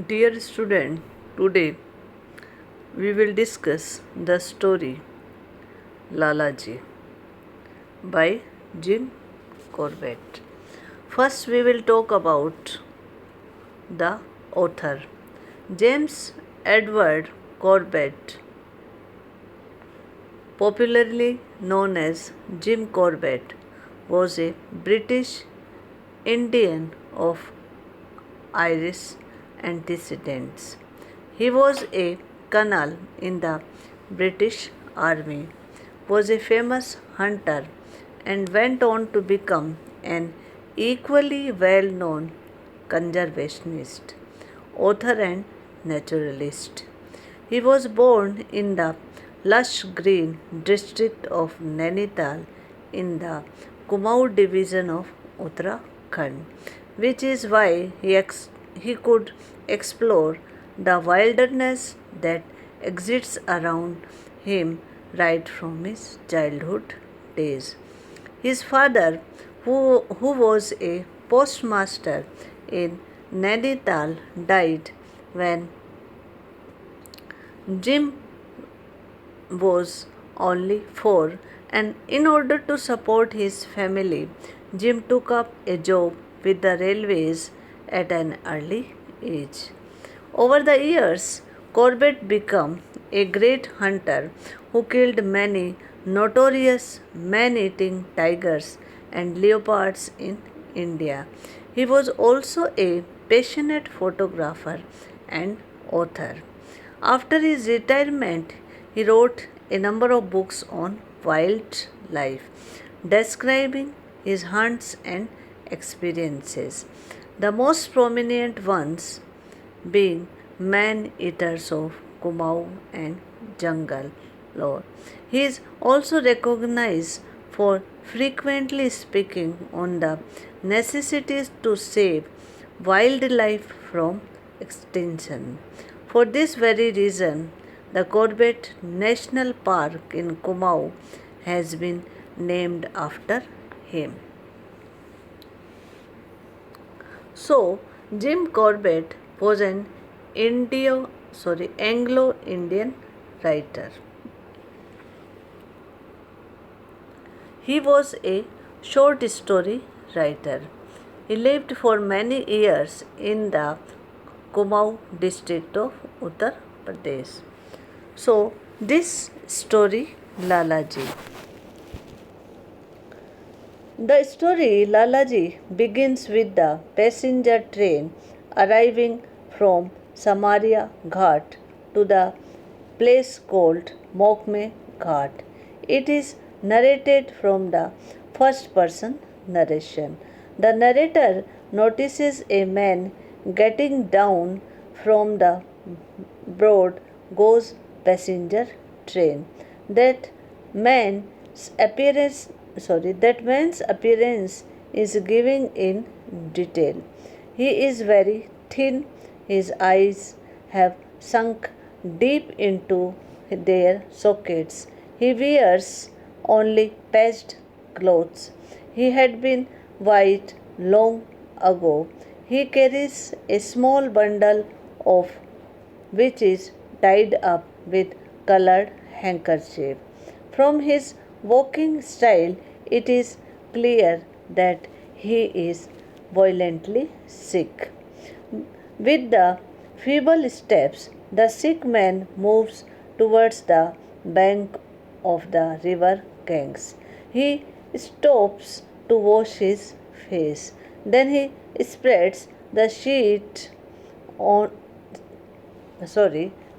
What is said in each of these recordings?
Dear student, today we will discuss the story Lalaji by Jim Corbett. First, we will talk about the author. James Edward Corbett, popularly known as Jim Corbett, was a British Indian of Irish antecedents. He was a colonel in the British Army, was a famous hunter, and went on to become an equally well known conservationist, author, and naturalist. He was born in the lush green district of Nainital in the Kumaon division of Uttarakhand, which is why he could explore the wilderness that exists around him right from his childhood days. His father, who was a postmaster in Nainital, died when Jim was only 4, and in order to support his family, Jim took up a job with the railways at an early age. Over the years, Corbett became a great hunter who killed many notorious man eating tigers and leopards in India. He was also a passionate photographer and author. After his retirement, he wrote a number of books on wildlife, describing his hunts and experiences. The most prominent ones being Man Eaters of Kumaon and Jungle Lore. He is also recognized for frequently speaking on the necessity to save wildlife from extinction. For this very reason, the Corbett National Park in Kumaon has been named after him. So, Jim Corbett was an Anglo-Indian writer. He was a short story writer. He lived for many years in the Kumaon district of Uttar Pradesh. So, this story Lalaji. The story Lalaji begins with the passenger train arriving from Samaria Ghat to the place called Mokme Ghat. It is narrated from the first person narration. The narrator notices a man getting down from the broad gauge passenger train. Man's appearance that man's appearance is given in detail. He is very thin, his eyes have sunk deep into their sockets. He wears only patched clothes. He had been white long ago. He carries a small bundle of which is tied up with colored handkerchief. From his walking style, it is clear that he is violently sick. With the feeble steps, the sick man moves towards the bank of the river Ganges. He stops to wash his face. Then he spreads the sheet on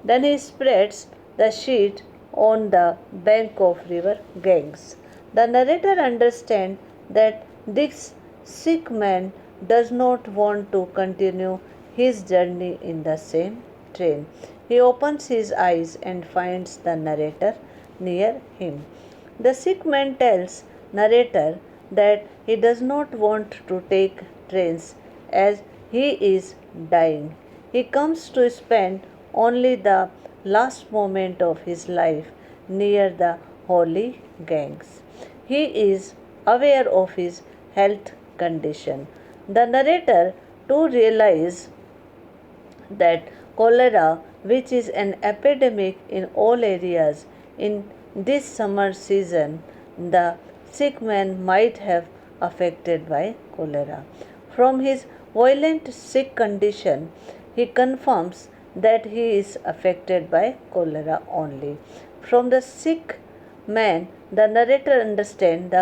then he spreads the sheet on the bank of river Ganges. The narrator understands that this sick man does not want to continue his journey in the same train. He opens his eyes and finds the narrator near him. The sick man tells narrator that he does not want to take trains as he is dying. He comes to spend only the last moment of his life near the holy Ganges. He is aware of his health condition. The narrator too realizes that cholera, which is an epidemic in all areas, in this summer season, the sick man might have affected by cholera. From his violent sick condition, he confirms that he is affected by cholera only. From the sick man, the narrator understands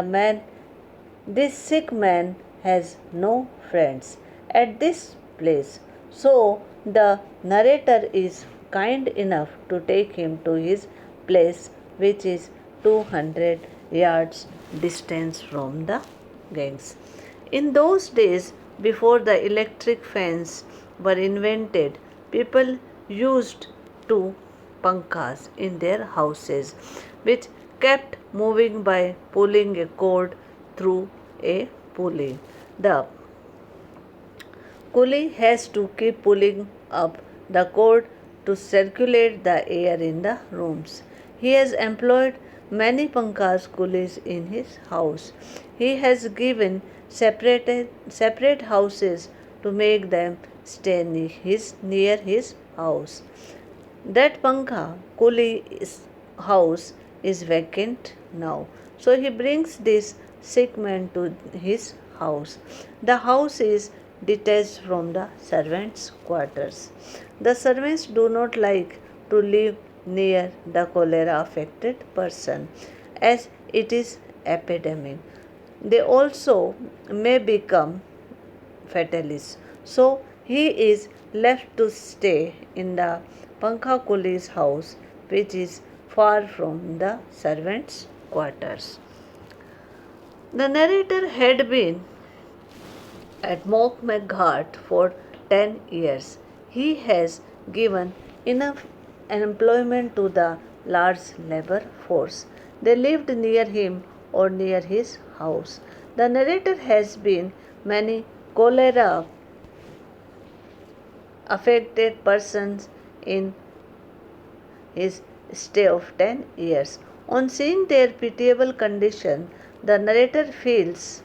this sick man has no friends at this place, so the narrator is kind enough to take him to his place, which is 200 yards distance from the gangs. In those days, before the electric fans were invented, people used to pankhas in their houses, which kept moving by pulling a cord through a pulley. The coolie has to keep pulling up the cord to circulate the air in the rooms. He has employed many pankhas coolies in his house. He has given separate houses to make them stay near his house. That pankha coolie's house is vacant now. So he brings this sick man to his house. The house is detached from the servants' quarters. The servants do not like to live near the cholera affected person as it is epidemic. They also may become fatalists. So he is left to stay in the Pankha Kuli's house, which is far from the servants' quarters. The narrator had been at Mokmeghat for 10 years. He has given enough employment to the large labor force. They lived near him or near his house. The narrator has been many cholera affected persons in his stay of 10 years. On seeing their pitiable condition, the narrator feels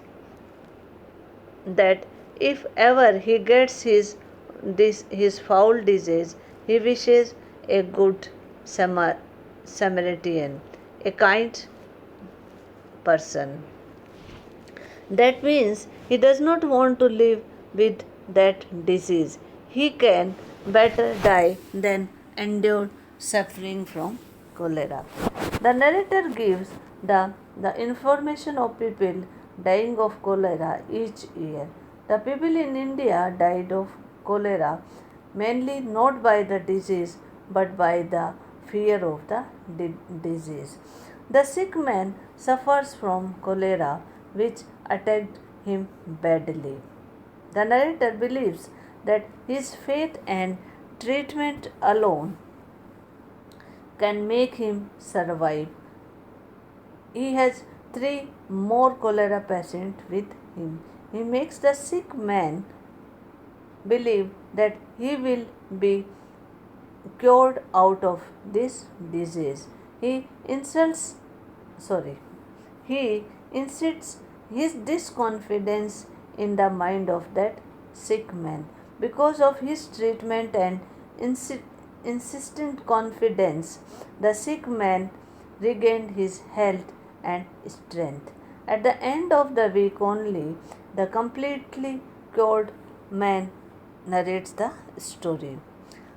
that if ever he gets his foul disease, he wishes a good Samaritan, a kind person. That means he does not want to live with that disease. He can better die than endure suffering from cholera. The narrator gives the information of people dying of cholera each year. The people in India died of cholera mainly not by the disease but by the fear of the disease. The sick man suffers from cholera which attacked him badly. The narrator believes that his faith and treatment alone can make him survive. He has 3 more cholera patients with him. He makes the sick man believe that he will be cured out of this disease. Insults sorry he insists his disconfidence in the mind of that sick man. Because of his treatment and insistent confidence, the sick man regained his health and strength. At the end of the week only, the completely cured man narrates the story.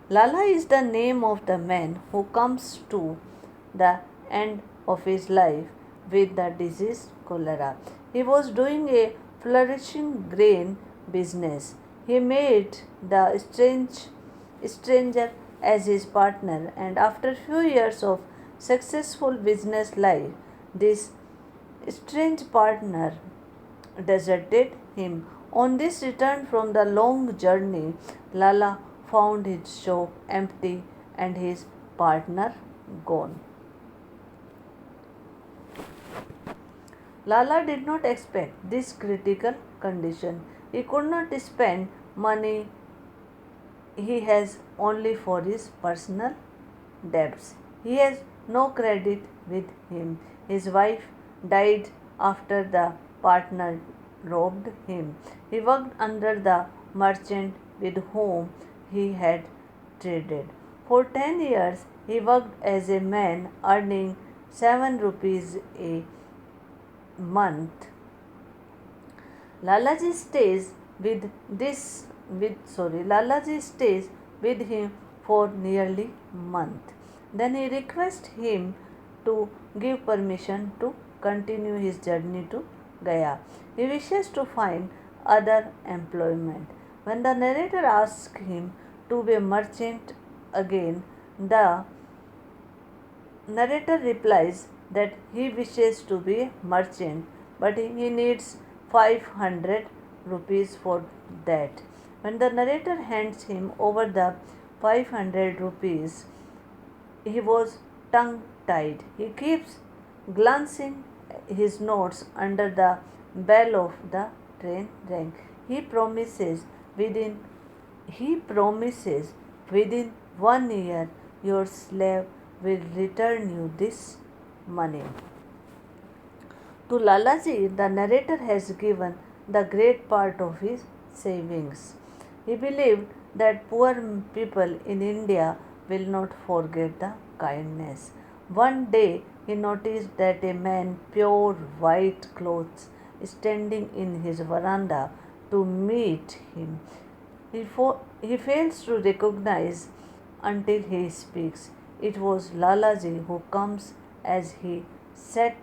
Lala is the name of the man who comes to the end of his life with the disease cholera. He was doing a flourishing grain business. He made the stranger as his partner, and after few years of successful business life, this strange partner deserted him. On this return from the long journey, Lala found his shop empty and his partner gone. Lala did not expect this critical condition. He could not spend money he has only for his personal debts. He has no credit with him. His wife died after the partner robbed him. He worked under the merchant with whom he had traded. For 10 years, he worked as a man earning 7 rupees a month. Lalaji stays Lalaji stays with him for nearly a month. Then he requests him to give permission to continue his journey to Gaya. He wishes to find other employment. When the narrator asks him to be a merchant again, the narrator replies that he wishes to be a merchant but he needs 500 rupees for that. When the narrator hands him over the 500 rupees, he was tongue tied. He keeps glancing his notes under the bell of the train rang. He promises within he promises within 1 year your slave will return you this money. To Lalaji, the narrator has given the great part of his savings. He believed that poor people in India will not forget the kindness. One day he noticed that a man, pure white clothes, standing in his veranda to meet him. He fails to recognize until he speaks. It was Lalaji who comes as he set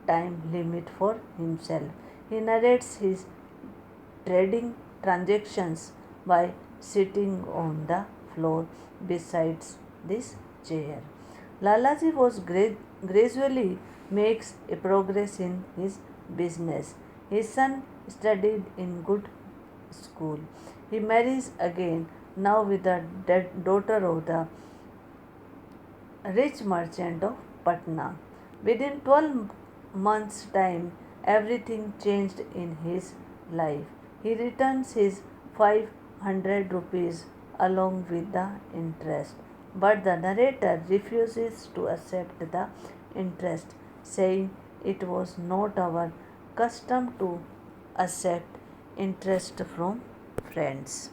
time limit for himself. He narrates his trading transactions by sitting on the floor beside this chair. Lalaji was gradually makes a progress in his business. His son studied in good school. He marries again, now with the daughter of the rich merchant of Patna. Within 12 months' time, everything changed in his life. He returns his 500 rupees along with the interest. But the narrator refuses to accept the interest, saying it was not our custom to accept interest from friends.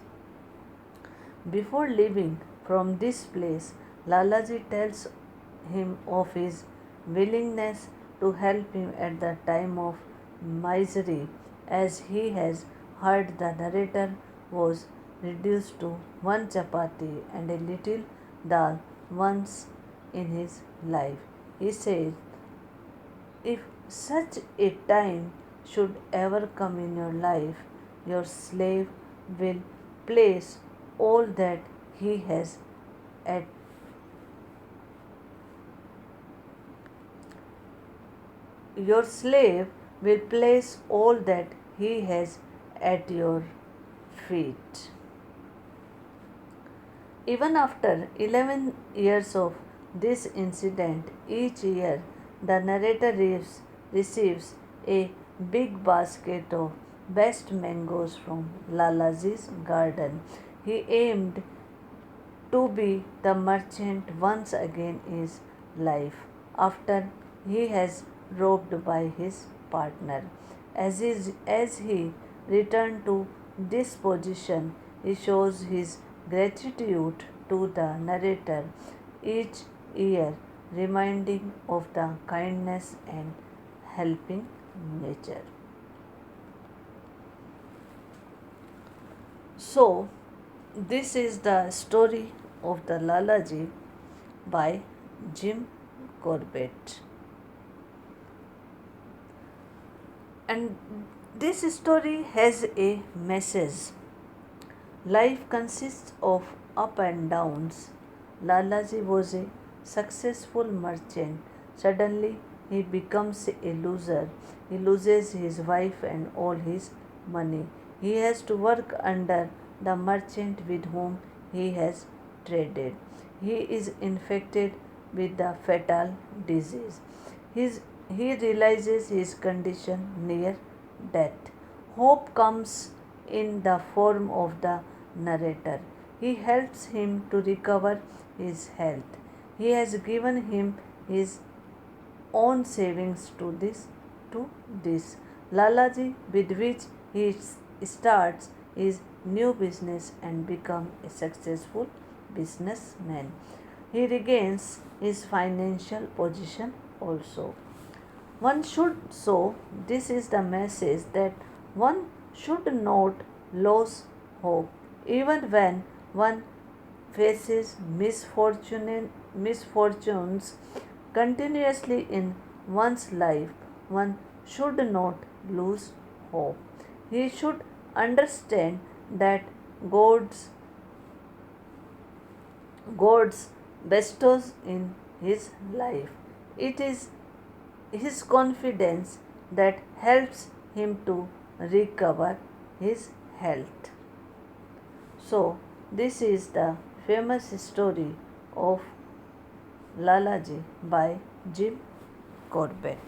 Before leaving from this place, Lalaji tells him of his willingness to help him at the time of misery, as he has heard the narrator was reduced to one chapati and a little dal once in his life. He says, if such a time should ever come in your life, your slave will place all that he has at your slave will place all that he has at your feet. Even after 11 years of this incident, each year the narrator receives a big basket of best mangoes from Lalaji's garden. He aimed to be the merchant once again in his life after he has robbed by his partner. As he returned to this position, he shows his gratitude to the narrator each year, reminding of the kindness and helping nature. So, this is the story of the Lalaji by Jim Corbett. And this story has a message. Life consists of up and downs. Lalaji was a successful merchant. Suddenly, he becomes a loser. He loses his wife and all his money. He has to work under the merchant with whom he has traded. He is infected with the fatal disease. He realizes his condition near death. Hope comes in the form of the narrator. He helps him to recover his health. He has given him his own savings to this. Lalaji, with which he starts his new business and become a successful businessman. He regains his financial position also. One should, so this is the message, that one should not lose hope even when one faces misfortunes continuously in one's life. One should not lose hope. He should understand that God's God's bestows in his life. It is his confidence that helps him to recover his health. So, this is the famous story of Lalaji by Jim Corbett.